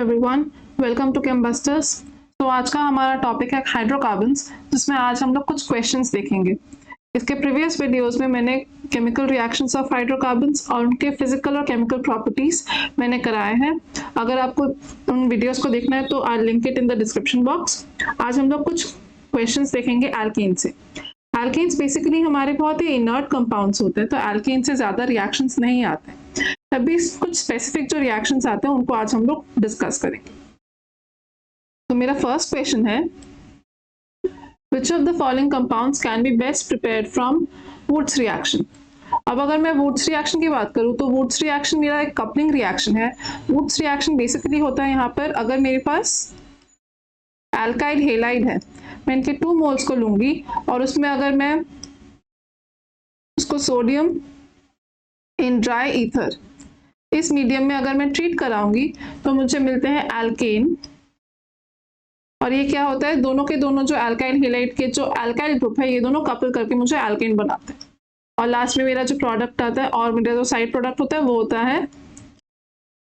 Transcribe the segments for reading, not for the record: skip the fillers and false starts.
Everyone, welcome to केमबस्टर्स। तो आज का हमारा टॉपिक है हाइड्रोकार्बन्स, जिसमें आज हम लोग कुछ क्वेश्चंस देखेंगे। इसके प्रीवियस वीडियोस में मैंने केमिकल रिएक्शंस ऑफ हाइड्रोकार्बन्स और उनके फिजिकल और केमिकल प्रॉपर्टीज मैंने कराए हैं। अगर आपको उन वीडियोस को देखना है तो I link it in the description box. आज हम लोग कुछ क्वेश्चंस देखेंगे एल्कीन से। एल्कीन्स बेसिकली हमारे बहुत ही इनर्ट कंपाउंड्स होते हैं, तो एल्कीन से ज्यादा रिएक्शंस नहीं आते, तभी कुछ स्पेसिफिक जो रिएक्शंस आते हैं उनको आज हम लोग डिस्कस करेंगे। तो मेरा फर्स्ट क्वेश्चन है, which of the following compounds can be best prepared from Woods reaction? अब अगर मैं वुड्स रिएक्शन की बात करूं तो वुड्स रिएक्शन मेरा एक कपलिंग रिएक्शन है। वुड्स रिएक्शन बेसिकली होता है यहाँ पर, अगर मेरे पास एल्काइड हेलाइड है, मैं इनके 2 मोल्स को लूंगी और उसमें अगर मैं उसको सोडियम इन ड्राई ईथर इस मीडियम में अगर मैं ट्रीट कराऊंगी तो मुझे मिलते हैं एल्केन। और ये क्या होता है, दोनों के दोनों जो एल्काइल हेलाइड के जो एल्काइल ग्रुप है, ये दोनों कपल करके मुझे एल्केन बनाते हैं। और लास्ट में मेरा जो प्रोडक्ट आता है और मेरा जो साइड प्रोडक्ट होता है वो होता है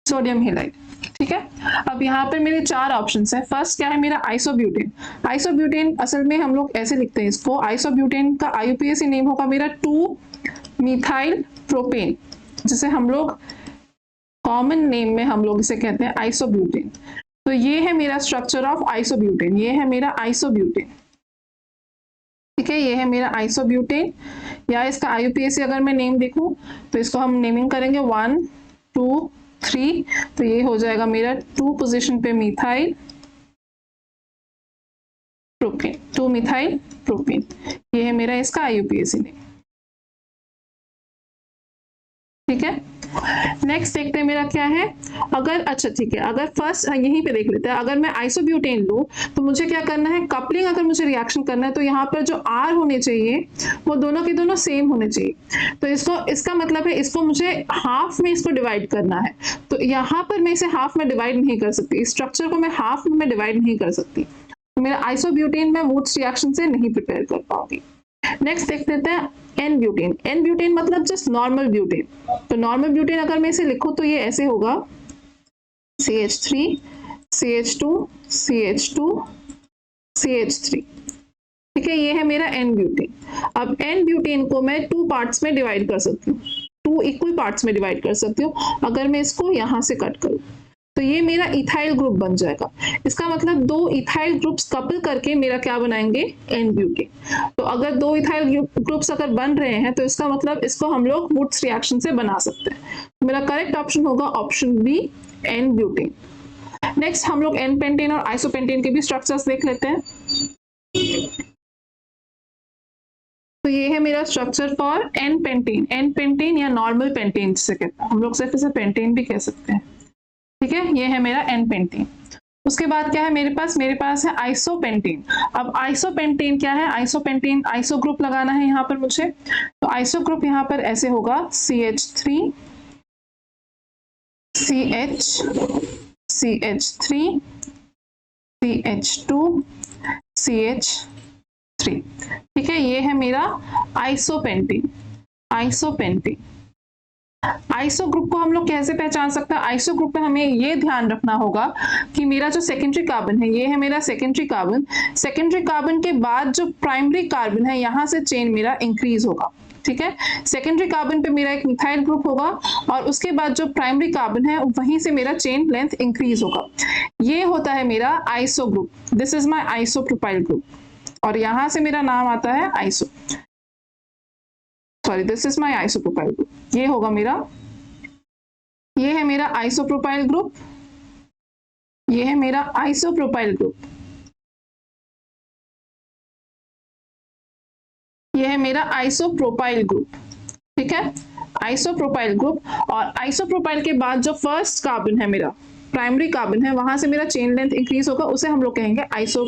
सोडियम हेलाइड। ठीक है, अब यहाँ पर मेरे 4 ऑप्शंस हैं। फर्स्ट क्या है मेरा, आइसोब्यूटेन। आइसोब्यूटेन असल में हम लोग ऐसे लिखते हैं इसको, आइसोब्यूटेन का IUPAC नेम होगा मेरा 2-मिथाइल प्रोपेन, जिसे हम लोग कॉमन नेम में हम लोग इसे कहते हैं आइसोब्यूटेन। तो ये है मेरा स्ट्रक्चर ऑफ आइसोब्यूटेन, ये है मेरा आइसोब्यूटेन। ठीक है, ये है मेरा आइसोब्यूटेन, या इसका IUPAC अगर मैं नेम देखूं तो इसको हम नेमिंग करेंगे 1, 2, 3, तो ये हो जाएगा मेरा 2 पोजीशन पे मिथाइल प्रोपेन, 2 मिथाइल प्रोपेन। ये है मेरा इसका IUPAC नेम। ठीक है, नेक्स्ट देखते हैं मेरा क्या है। अगर अच्छा ठीक है, अगर फर्स्ट यहीं पे देख लेते हैं, अगर मैं आइसोब्यूटेन लूं तो मुझे क्या करना है, कपलिंग अगर मुझे रिएक्शन करना है तो यहाँ पर जो R होने चाहिए वो दोनों के दोनों सेम होने चाहिए। तो इसका मतलब है इसको मुझे हाफ में इसको डिवाइड करना है, तो यहाँ पर मैं इसे हाफ में डिवाइड नहीं कर सकती, इस स्ट्रक्चर को मैं हाफ में डिवाइड नहीं कर सकती, तो मेरा आइसोब्यूटेन मैं वुड्स रिएक्शन से नहीं प्रिपेयर कर पाऊंगी। नेक्स्ट देख लेते हैं एन ब्यूटेन। एन ब्यूटेन मतलब जस्ट नॉर्मल ब्यूटेन। तो नॉर्मल ब्यूटेन अगर मैं इसे लिखूं तो ये ऐसे होगा, CH3 CH2 CH2 CH3। ठीक है, ये है मेरा एन ब्यूटेन। अब एन ब्यूटेन को मैं 2 पार्ट्स में डिवाइड कर सकती हूँ, 2 इक्वल पार्ट्स में डिवाइड कर सकती हूँ। अगर मैं इसको यहां से कट करूं तो ये मेरा इथाइल ग्रुप बन जाएगा। इसका मतलब 2 इथाइल ग्रुप्स कपल करके मेरा क्या बनाएंगे, एन ब्यूटेन। तो अगर 2 इथाइल ग्रुप्स अगर बन रहे हैं तो इसका मतलब इसको हम लोग वुड्स रिएक्शन से बना सकते हैं। तो मेरा करेक्ट ऑप्शन होगा option B, N butane. Next हम लोग एन पेंटेन और आइसोपेंटेन के भी स्ट्रक्चर्स देख लेते हैं। तो ये है मेरा structure for N pentane. N pentane या नॉर्मल पेंटेन जिसे कहते हैं, हम लोग सिर्फ इसे पेंटेन भी कह सकते हैं। ठीक है, ये है मेरा एन पेंटेन। उसके बाद क्या है मेरे पास है आइसोपेंटेन। अब आइसोपेंटेन क्या है, आइसोपेंटेन आइसो ग्रुप लगाना है यहाँ पर मुझे, तो आइसो ग्रुप यहाँ पर ऐसे होगा, CH3 CH3 CH2 CH3। ठीक है, ये है मेरा आइसोपेंटेन। आइसोपेंटेन आइसो ग्रुप को हम लोग कैसे पहचान सकते हैं, आइसो ग्रुप में हमें ये ध्यान रखना होगा कि मेरा जो सेकेंडरी कार्बन है, ये है मेरा सेकेंडरी कार्बन। सेकेंडरी कार्बन के बाद जो प्राइमरी कार्बन है, यहाँ से चेन मेरा इंक्रीज होगा। ठीक है, सेकेंडरी कार्बन पे मेरा एक मिथाइल ग्रुप होगा और उसके बाद जो प्राइमरी कार्बन है वहीं से मेरा चेन लेंथ इंक्रीज होगा। ये होता है मेरा iso group, this is my isopropyl group, और यहाँ से मेरा नाम आता है iso, sorry this is my isopropyl group. ये होगा मेरा, ये है मेरा आइसोप्रोपाइल ग्रुप, ये है मेरा आइसोप्रोपाइल ग्रुप, ये है मेरा आइसोप्रोपाइल ग्रुप। ठीक है, आइसोप्रोपाइल ग्रुप। और आइसोप्रोपाइल के बाद जो फर्स्ट कार्बन है मेरा, प्राइमरी कार्बन है, वहां से मेरा चेन लेंथ इंक्रीज होगा, उसे हम लोग कहेंगे आइसो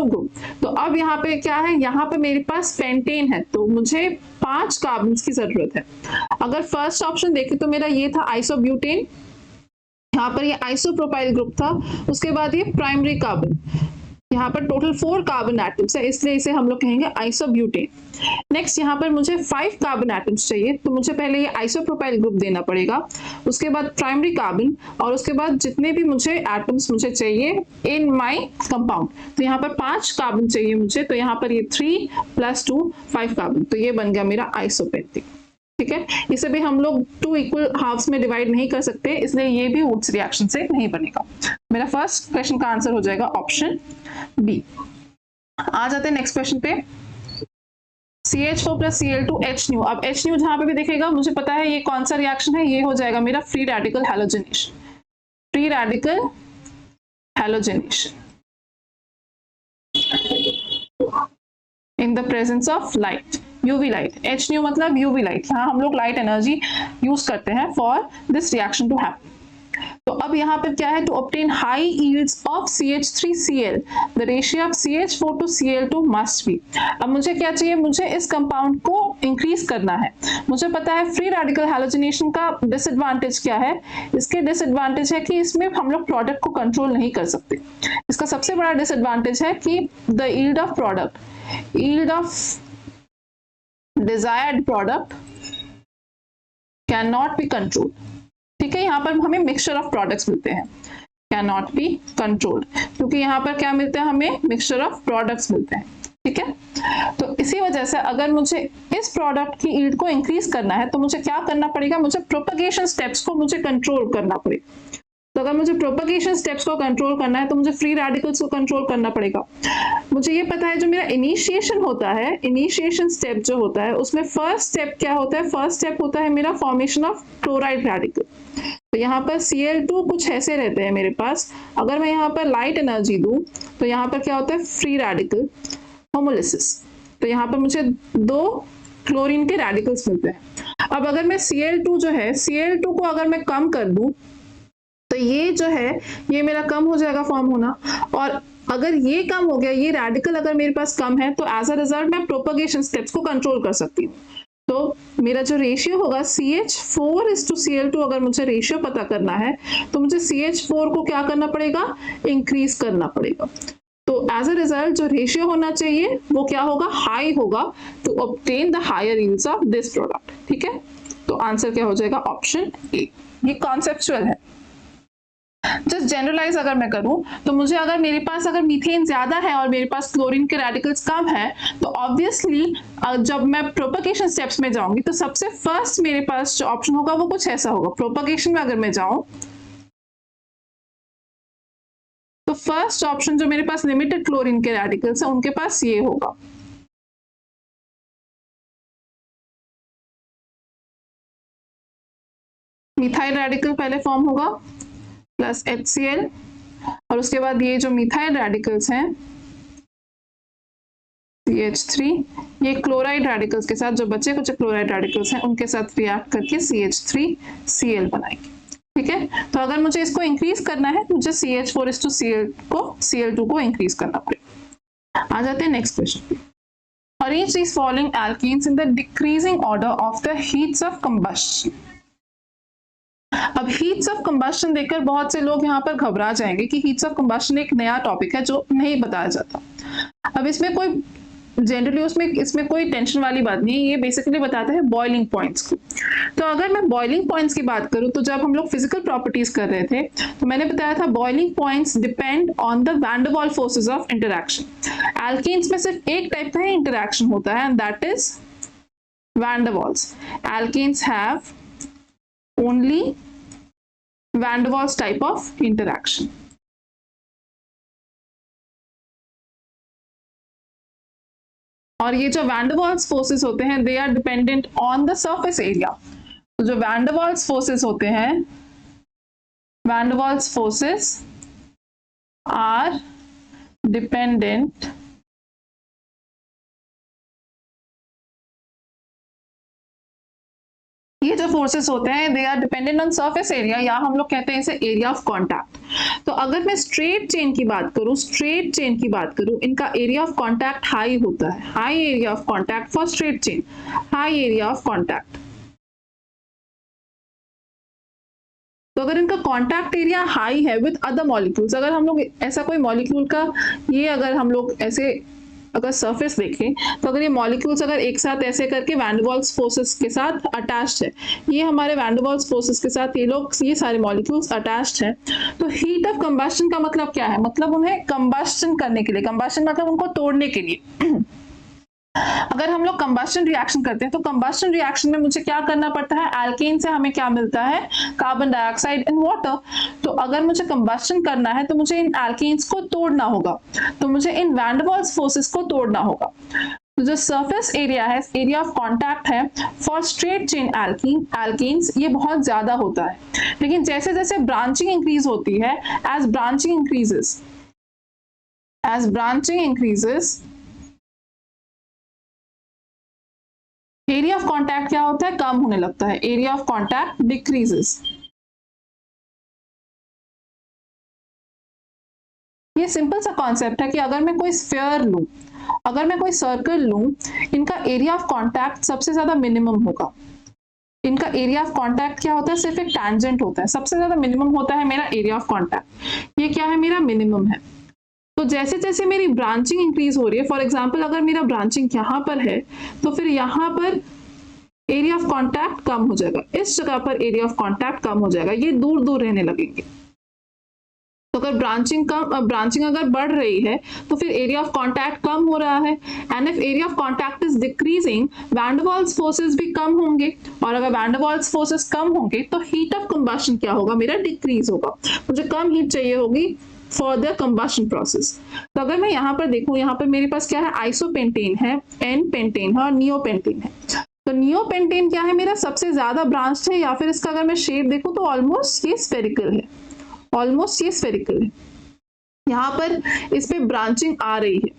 ग्रुप। तो अब यहाँ पे क्या है, यहाँ पे मेरे पास पेंटेन है, तो मुझे 5 कार्बन की जरूरत है। अगर फर्स्ट ऑप्शन देखें तो मेरा ये था आइसोब्यूटेन, यहाँ पर ये आइसोप्रोपाइल ग्रुप था, उसके बाद ये प्राइमरी कार्बन, यहाँ पर टोटल 4 कार्बन एटम्स है, इसलिए इसे हम लोग कहेंगे आइसोब्यूटेन। नेक्स्ट यहाँ पर मुझे 5 कार्बन एटम्स चाहिए, तो मुझे पहले ये आइसोप्रोपाइल ग्रुप देना पड़ेगा, उसके बाद प्राइमरी कार्बन, और उसके बाद जितने भी मुझे एटम्स मुझे चाहिए इन माय कंपाउंड। तो यहाँ पर 5 कार्बन चाहिए मुझे, तो यहाँ पर ये 3 + 2 5 कार्बन, तो ये बन गया मेरा आइसोपेंटेन। ठीक है, इसे भी हम लोग 2 इक्वल हाफ्स में डिवाइड नहीं कर सकते, इसलिए ये भी वुड्स रिएक्शन से नहीं बनेगा। मेरा फर्स्ट क्वेश्चन का आंसर हो जाएगा ऑप्शन बी। आ जाते हैं नेक्स्ट क्वेश्चन पे। CH4 + Cl2 H nu। अब H nu जहां पे भी देखेगा मुझे पता है ये कौन सा रिएक्शन है, ये हो जाएगा मेरा free radical halogenation. Free radical halogenation in the presence of light, UV light. H nu मतलब यूवी लाइट, यहाँ हम लोग लाइट एनर्जी यूज करते हैं for this reaction to happen. तो अब यहाँ पर क्या है, to obtain high yields of CH3Cl the ratio of CH4 to Cl2 must be. अब मुझे क्या चाहिए, मुझे इस कंपाउंड को इंक्रीज करना है। मुझे पता है फ्री रेडिकल हैलोजनेशन का डिसएडवांटेज क्या है, इसके डिसएडवांटेज है कि इसमें हम लोग प्रोडक्ट को कंट्रोल नहीं कर सकते। इसका सबसे बड़ा डिसएडवांटेज है कि the yield of product, yield of desired product can not be controlled. ठीक है, यहाँ पर हमें मिक्सचर ऑफ प्रोडक्ट्स मिलते हैं, कैन नॉट बी कंट्रोल्ड, क्योंकि यहाँ पर क्या मिलते हैं, हमें मिक्सचर ऑफ प्रोडक्ट्स मिलते हैं। ठीक है, तो इसी वजह से अगर मुझे इस प्रोडक्ट की यील्ड को इंक्रीज करना है तो मुझे क्या करना पड़ेगा, मुझे प्रोपगेशन स्टेप्स को मुझे कंट्रोल करना पड़ेगा। तो अगर मुझे प्रोपगेशन स्टेप्स को कंट्रोल करना है तो मुझे फ्री रेडिकल्स को कंट्रोल करना पड़ेगा। मुझे ये पता है जो मेरा इनिशिएशन होता है, इनिशिएशन स्टेप जो होता है उसमें फर्स्ट स्टेप क्या होता है, फर्स्ट स्टेप होता है मेरा फॉर्मेशन ऑफ क्लोराइड रेडिकल। तो यहाँ पर Cl2 कुछ ऐसे रहते हैं मेरे पास, अगर मैं यहाँ पर लाइट एनर्जी दूं तो यहाँ पर क्या होता है, फ्री रेडिकल होमोलिसिस। तो यहाँ पर मुझे 2 क्लोरीन के रेडिकल्स मिलते हैं। अब अगर मैं Cl2 जो है, Cl2 को अगर मैं कम कर दूं तो ये जो है ये मेरा कम हो जाएगा फॉर्म होना, और अगर ये कम हो गया, ये रेडिकल अगर मेरे पास कम है तो एज अ रिजल्ट मैं प्रोपगेशन स्टेप्स को कंट्रोल कर सकती हूँ। तो मेरा जो रेशियो होगा CH4:Cl2, अगर मुझे रेशियो पता करना है तो मुझे CH4 को क्या करना पड़ेगा, इंक्रीज करना पड़ेगा। तो एज अ रिजल्ट जो रेशियो होना चाहिए वो क्या होगा, हाई होगा, to obtain the higher yields of this product. ठीक है, तो आंसर क्या हो जाएगा, ऑप्शन ए। ये कॉन्सेप्चुअल है। जस्ट जनरलाइज अगर मैं करूं तो मुझे अगर मेरे पास अगर मीथेन ज्यादा है और मेरे पास क्लोरीन के रेडिकल्स कम है तो ऑब्वियसली जब मैं प्रोपगेशन स्टेप्स में जाऊंगी तो सबसे फर्स्ट मेरे पास जो ऑप्शन होगा वो कुछ ऐसा होगा। प्रोपगेशन में अगर मैं जाऊं तो फर्स्ट ऑप्शन जो मेरे पास लिमिटेड क्लोरीन के रेडिकल्स है उनके पास ये होगा। मिथाइल रेडिकल पहले फॉर्म होगा प्लस HCl, और उसके बाद ये जो मिथाइल रेडिकल्स हैं CH3, ये क्लोराइड रेडिकल्स के साथ, जो बचे कुछ क्लोराइड रेडिकल्स हैं उनके साथ रिएक्ट करके CH3Cl बनाएंगे। ठीक है, तो अगर मुझे इसको इंक्रीज करना है तो मुझे Cl2 को इंक्रीज करना पड़ेगा। आ जाते हैं नेक्स्ट क्वेश्चन पे। Arrange these following alkenes in the decreasing order of the heats of combustion। अब हीट्स ऑफ कंबस्शन देखकर बहुत से लोग यहाँ पर घबरा जाएंगे कि हीट्स ऑफ कंबस्शन एक नया टॉपिक है जो नहीं बताया जाता। अब इसमें कोई जनरली इसमें कोई टेंशन वाली बात नहीं है, ये बेसिकली बताता है बॉइलिंग पॉइंट्स को। तो अगर मैं बॉइलिंग पॉइंट्स की बात करूं तो जब हम लोग फिजिकल प्रॉपर्टीज कर रहे थे तो मैंने बताया था boiling points depend on the van der Waals forces of interaction. Alkanes में सिर्फ एक टाइप का ही इंटरैक्शन होता है and that is van der Waals. Alkanes have only van der Waals type of interaction। और ये जो van der Waals forces होते हैं they are dependent on the surface area। तो जो van der Waals forces होते हैं, van der Waals forces are dependent ये जो फोर्सेस होते हैं they are dependent on surface area, या हम लोग कहते हैं इसे एरिया ऑफ कांटेक्ट। तो अगर मैं स्ट्रेट चेन की बात करूं, इनका एरिया ऑफ कांटेक्ट हाई होता है, high area of contact for straight chain, high area of contact. तो अगर इनका कॉन्टैक्ट एरिया हाई है विद अदर मॉलिक्यूल्स, अगर हम लोग ऐसा कोई मॉलिक्यूल का ये अगर हम लोग ऐसे अगर सरफेस देखें तो अगर ये मॉलिक्यूल्स अगर एक साथ ऐसे करके वैन डर वाल्स फोर्सेस के साथ अटैच्ड है, ये हमारे वैन डर वाल्स फोर्सेस के साथ ये सारे मॉलिक्यूल्स अटैच्ड है, तो हीट ऑफ कंबस्शन का मतलब क्या है? मतलब उन्हें कंबस्शन करने के लिए, कंबस्शन मतलब उनको तोड़ने के लिए। अगर हम लोग कंबस्शन रिएक्शन करते हैं तो कंबस्शन रिएक्शन में मुझे क्या करना पड़ता है? एल्केन से हमें क्या मिलता है? Carbon dioxide and water. तो अगर मुझे कंबस्शन करना है तो मुझे इन एल्केन्स को तोड़ना होगा, तो मुझे इन वैन डर वाल्स फोर्सेस को तोड़ना होगा। तो जो सरफेस एरिया है, एरिया ऑफ कांटेक्ट है फॉर स्ट्रेट चेन एल्केन्स, ये बहुत ज्यादा होता है। लेकिन जैसे जैसे ब्रांचिंग इंक्रीज होती है, as branching increases area of contact क्या होता है? कम होने लगता है। Area of contact decreases. ये सिंपल सा कॉन्सेप्ट है कि अगर मैं कोई स्फीयर लूं, अगर मैं कोई सर्कल लूं, इनका एरिया ऑफ कांटेक्ट सबसे ज्यादा मिनिमम होगा। इनका एरिया ऑफ कांटेक्ट क्या होता है? सिर्फ एक टैंजेंट होता है, सबसे ज्यादा मिनिमम होता है मेरा एरिया ऑफ कांटेक्ट। ये क्या है? मेरा मिनिमम है। तो जैसे जैसे मेरी ब्रांचिंग इंक्रीज हो रही है, फॉर एग्जाम्पल अगर मेरा ब्रांचिंग यहाँ पर है तो फिर यहाँ पर एरिया ऑफ कांटेक्ट कम हो जाएगा, इस जगह पर एरिया ऑफ कांटेक्ट कम हो जाएगा, ये दूर दूर रहने लगेंगे। तो अगर ब्रांचिंग अगर बढ़ रही है तो फिर एरिया ऑफ कांटेक्ट कम हो रहा है, and if area of contact is decreasing, van der Waals forces भी कम होंगे, और अगर वैन डर वाल्स फोर्सेस कम होंगे तो हीट ऑफ कंबस्शन क्या होगा? मेरा डिक्रीज होगा। मुझे कम हीट चाहिए होगी फॉर द कंबस्शन प्रोसेस। तो अगर मैं यहाँ पर देखूं, यहाँ पर मेरे पास क्या है? आइसोपेंटेन है, एन पेंटेन है और नियोपेंटेन है। तो नियोपेंटेन क्या है? मेरा सबसे ज्यादा ब्रांच्ड है, या फिर इसका अगर मैं शेप देखूं तो ऑलमोस्ट ये स्फेरिकल है, ऑलमोस्ट ये स्फेरिकल है। यहाँ पर इस पे ब्रांचिंग आ रही है,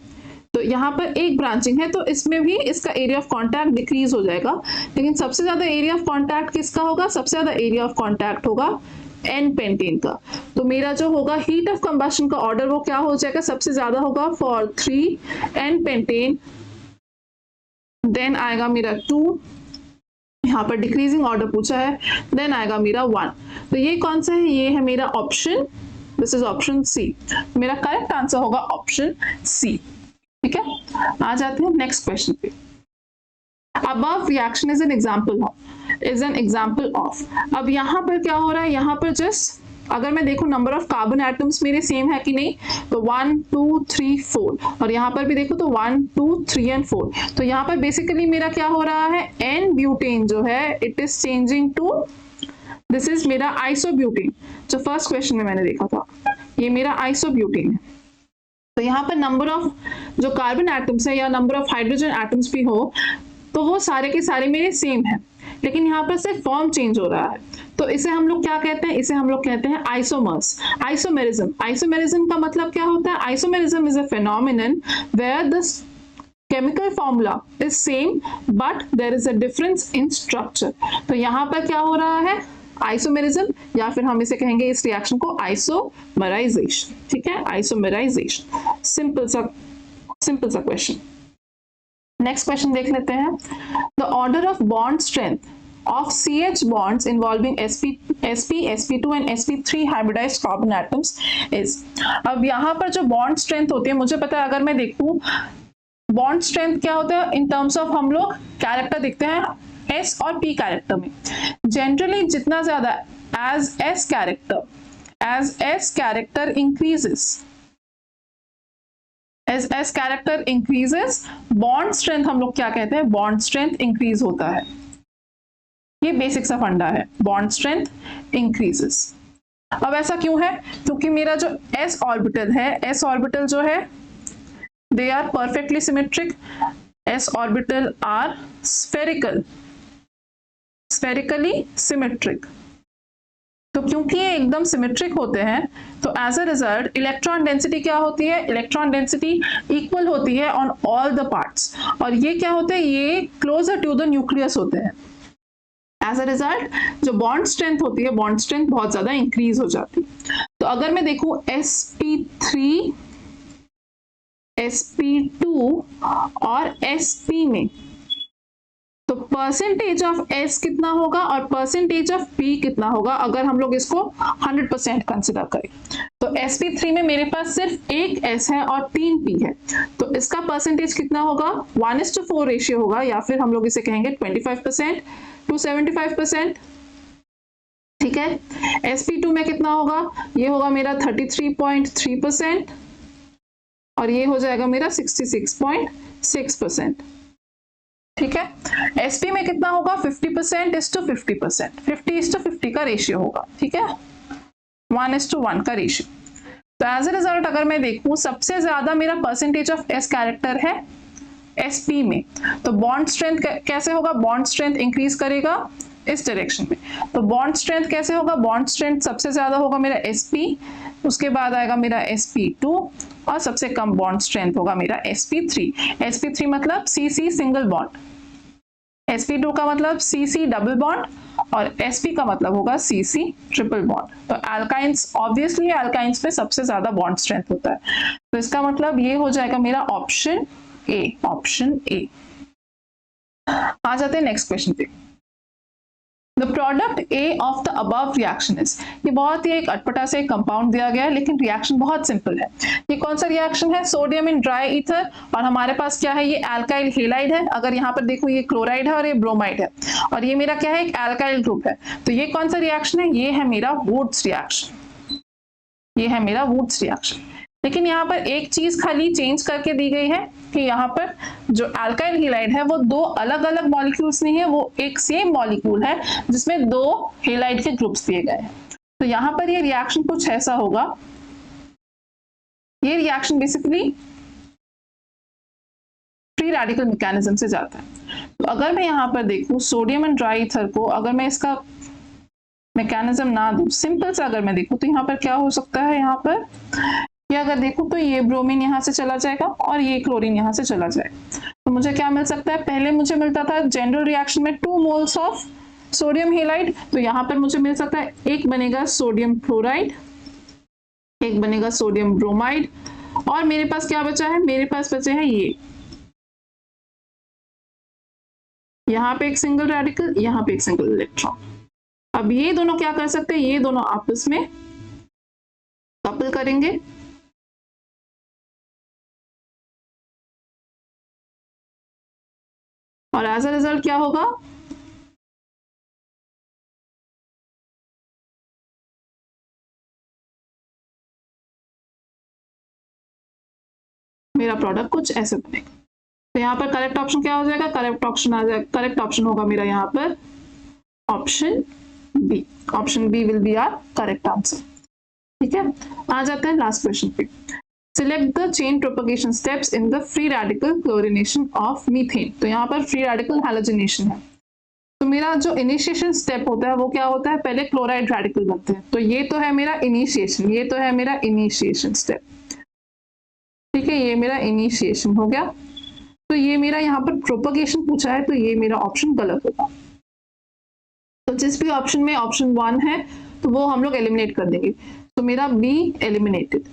तो यहाँ पर एक ब्रांचिंग है तो इसमें भी इसका एरिया ऑफ कांटेक्ट डिक्रीज हो जाएगा। लेकिन सबसे ज्यादा एरिया ऑफ कांटेक्ट किसका होगा? सबसे ज्यादा एरिया ऑफ कांटेक्ट होगा एन पेंटेन का। तो मेरा जो होगा हीट ऑफ कंबस्शन का ऑर्डर वो क्या हो जाएगा? सबसे ज्यादा होगा फॉर 3 एन पेंटेन, देन आएगा मेरा 2, यहाँ पर डिक्रीजिंग ऑर्डर पूछा है, देन आएगा मेरा 1। तो ये कौन सा है? ये है मेरा option, this is option C. मेरा करेक्ट आंसर होगा ऑप्शन सी। ठीक है, आ जाते हैं नेक्स्ट क्वेश्चन पे। Above reaction is an example of, अब यहाँ पर क्या हो रहा है? यहाँ पर जस्ट अगर मैं देखूं नंबर ऑफ कार्बन एटम्स मेरे सेम है कि नहीं, तो 1 2 3 4, और यहाँ पर भी देखो तो 1 2 3 एंड 4। तो यहाँ पर बेसिकली मेरा क्या हो रहा है? एन ब्यूटेन जो है it is changing to, this is मेरा आइसोब्यूटेन, जो फर्स्ट क्वेश्चन में मैंने देखा था, ये मेरा आइसोब्यूटेन है। तो यहाँ पर नंबर ऑफ जो कार्बन एटम्स है या नंबर ऑफ हाइड्रोजन एटम्स भी हो तो वो सारे के सारे मेरे सेम है, लेकिन यहाँ पर सिर्फ फॉर्म चेंज हो रहा है। तो इसे हम लोग क्या कहते हैं? इसे हम लोग कहते हैं आइसोमर्स, आइसोमेरिज्म। आइसोमेरिज्म का मतलब क्या होता है? Isomerism is a phenomenon where the chemical formula is same but there is a difference in structure। तो यहाँ पर क्या हो रहा है? आइसोमेरिज्म, या फिर हम इसे कहेंगे इस रिएक्शन को आइसोमराइजेशन। ठीक है, आइसोमराइजेशन। सिंपल सा क्वेश्चन। नेक्स्ट क्वेश्चन देख लेते हैं। The order of bond strength of CH bonds involving sp, sp2 and sp3 hybridized carbon atoms is। अब यहाँ पर जो बॉन्ड स्ट्रेंथ होती है, मुझे पता है अगर मैं देखूं बॉन्ड स्ट्रेंथ क्या होता है इन टर्म्स ऑफ, हम लोग कैरेक्टर देखते हैं S और P कैरेक्टर में। जनरली जितना ज्यादा as S character increases, as S character increases, bond strength हम लोग क्या कहते हैं? बॉन्ड स्ट्रेंथ इंक्रीज होता है। ये बेसिक सा फंडा है, बॉन्ड स्ट्रेंथ इंक्रीजेस। अब ऐसा क्यों है? क्योंकि मेरा जो s ऑर्बिटल है, s ऑर्बिटल जो है they are perfectly symmetric, s orbital are spherically symmetric. तो क्योंकि ये एकदम सिमेट्रिक होते हैं तो as a result electron density क्या होती है? इलेक्ट्रॉन डेंसिटी इक्वल होती है ऑन ऑल द पार्ट्स, और ये क्या होते हैं? ये क्लोजर टू द न्यूक्लियस होते हैं। एज अ रिजल्ट जो बॉन्ड स्ट्रेंथ होती है, बॉन्ड स्ट्रेंथ बहुत ज्यादा इंक्रीज हो जाती है। तो अगर मैं देखूं sp3, sp2 और sp में, तो तो परसेंटेज ऑफ S कितना होगा और परसेंटेज ऑफ P कितना होगा अगर हम लोग इसको 100% कंसिडर करें। तो sp3 में मेरे पास सिर्फ एक S है और 3 P है, तो इसका परसेंटेज कितना होगा, 1:4 रेशियो होगा, या फिर हम लोग इसे कहेंगे 25% to 75%। ठीक है, sp2 में कितना होगा, ये होगा मेरा 33.3% और ये हो जाएगा मेरा 66.6%। ठीक है, sp में कितना होगा, 50% 50% का रेशियो होगा। ठीक है, 1:1 का रेशियो। तो एज ए रिजल्ट अगर मैं देखूं, सबसे ज्यादा मेरा परसेंटेज ऑफ s कैरेक्टर है sp में, तो बॉन्ड स्ट्रेंथ कैसे होगा, बॉन्ड स्ट्रेंथ इंक्रीज करेगा इस डायरेक्शन में। तो बॉन्ड स्ट्रेंथ कैसे होगा, बॉन्ड स्ट्रेंथ सबसे ज्यादा होगा मेरा sp, उसके बाद आएगा मेरा sp2 और सबसे कम बॉन्ड स्ट्रेंथ होगा मेरा sp3। sp3 मतलब cc सिंगल बॉन्ड, sp2 का मतलब cc डबल बॉन्ड और sp का मतलब होगा cc ट्रिपल बॉन्ड। तो अल्काइंस, ऑब्वियसली अल्काइंस में सबसे ज्यादा बॉन्ड स्ट्रेंथ होता है, तो इसका मतलब ये हो जाएगा मेरा ऑप्शन ए। आ जाते हैं नेक्स्ट क्वेश्चन पे। The product A of the above reaction is, ये बहुत ही एक अटपटा से कंपाउंड दिया गया है, लेकिन रिएक्शन बहुत सिंपल है। ये कौन सा रिएक्शन है, सोडियम इन ड्राई ईथर, और हमारे पास क्या है, ये अल्काइल हेलाइड है। अगर यहाँ पर देखो ये क्लोराइड है और ये ब्रोमाइड है, और ये मेरा क्या है, एक अल्काइल ग्रुप है। तो ये कौन सा रिएक्शन है, ये है मेरा वुड्स रिएक्शन, ये है मेरा वुड्स रिएक्शन। लेकिन यहाँ पर एक चीज खाली चेंज करके दी गई है कि यहाँ पर जो अल्काइल हेलाइड है वो दो अलग अलग मॉलिक्यूल्स नहीं है, वो एक सेम मॉलिक्यूल है जिसमें दो हेलाइड के ग्रुप्स दिए गए हैं। तो यहाँ पर ये रिएक्शन कुछ ऐसा होगा, ये reaction basically free radical mechanism से जाता है। तो अगर मैं यहाँ पर देखूं सोडियम एंड ड्राई ईथर को, अगर मैं इसका मैकेनिज्म ना दूं, सिंपल सा अगर मैं देखूं, तो यहाँ पर क्या हो सकता है, यहाँ पर ये अगर देखूं तो ये ब्रोमीन यहाँ से चला जाएगा और ये क्लोरीन यहाँ से चला जाएगा। तो मुझे क्या मिल सकता है, पहले मुझे मिलता था जनरल रिएक्शन में 2 मोल्स ऑफ सोडियम हेलाइड, तो यहाँ पर मुझे मिल सकता है एक बनेगा सोडियम क्लोराइड, एक बनेगा सोडियम ब्रोमाइड, और मेरे पास क्या बचा है, मेरे पास बचे हैं ये, यहाँ पे एक सिंगल रेडिकल, यहाँ पे एक सिंगल इलेक्ट्रॉन। अब ये दोनों क्या कर सकते हैं, ये दोनों आपस में कपल करेंगे, और एज अ रिजल्ट क्या होगा, मेरा प्रोडक्ट कुछ ऐसे बनेगा। तो यहाँ पर करेक्ट ऑप्शन क्या हो जाएगा, करेक्ट ऑप्शन आ जाएगा, करेक्ट ऑप्शन होगा मेरा यहाँ पर option B. Option B will be our correct answer. ठीक है, आ जाते हैं लास्ट क्वेश्चन पे। Select the chain propagation steps in the free radical chlorination of methane. तो यहाँ पर फ्री रेडिकल हैलोजिनेशन है, तो मेरा जो इनिशिएशन स्टेप होता है वो क्या होता है, पहले क्लोराइड रेडिकल बनते हैं। तो ये तो है मेरा इनिशिएशन, ये तो है मेरा इनिशिएशन स्टेप। ठीक है, ये मेरा इनिशिएशन हो गया। तो ये मेरा यहाँ पर प्रोपगेशन पूछा है, तो ये मेरा ऑप्शन गलत होगा। तो जिस भी ऑप्शन में ऑप्शन 1 है तो वो हम लोग एलिमिनेट कर देंगे, तो मेरा बी एलिमिनेटेड।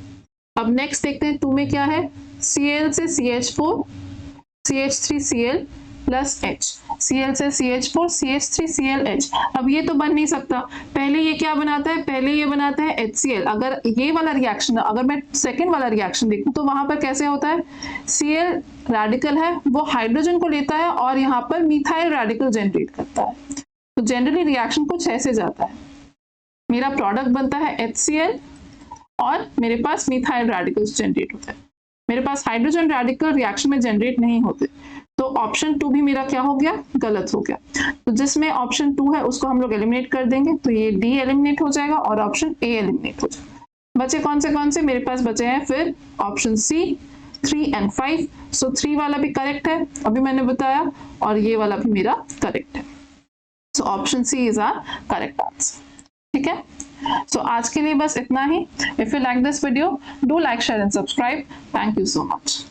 अब नेक्स्ट देखते हैं 2 में क्या है, Cl से CH4 CH3Cl plus H, Cl से CH4 CH3ClH। अब ये तो बन नहीं सकता, पहले ये क्या बनाता है, पहले ये बनाता है HCl। अगर ये वाला रिएक्शन, अगर मैं सेकेंड वाला रिएक्शन देखूं तो वहां पर कैसे होता है, Cl रेडिकल है वो हाइड्रोजन को लेता है और यहाँ पर मिथाइल रेडिकल जनरेट करता है। तो जनरली रिएक्शन कुछ ऐसे जाता है, मेरा प्रोडक्ट बनता है HCl और मेरे पास मिथाइल रेडिकल्स जनरेट होता है। मेरे पास हाइड्रोजन रेडिकल रिएक्शन में जनरेट नहीं होते, तो ऑप्शन 2 भी मेरा क्या हो गया, गलत हो गया। तो जिसमें ऑप्शन 2 है उसको हम लोग एलिमिनेट कर देंगे, तो ये डी एलिमिनेट हो जाएगा और ऑप्शन ए एलिमिनेट हो जाएगा। बचे कौन से मेरे पास बचे हैं फिर ऑप्शन सी 3 and 5। सो 3 वाला भी करेक्ट है, अभी मैंने बताया, और ये वाला भी मेरा करेक्ट है। So option C is our correct answer. ठीक है, सो आज के लिए बस इतना ही। If you like this video, do like, share and subscribe. Thank you so much.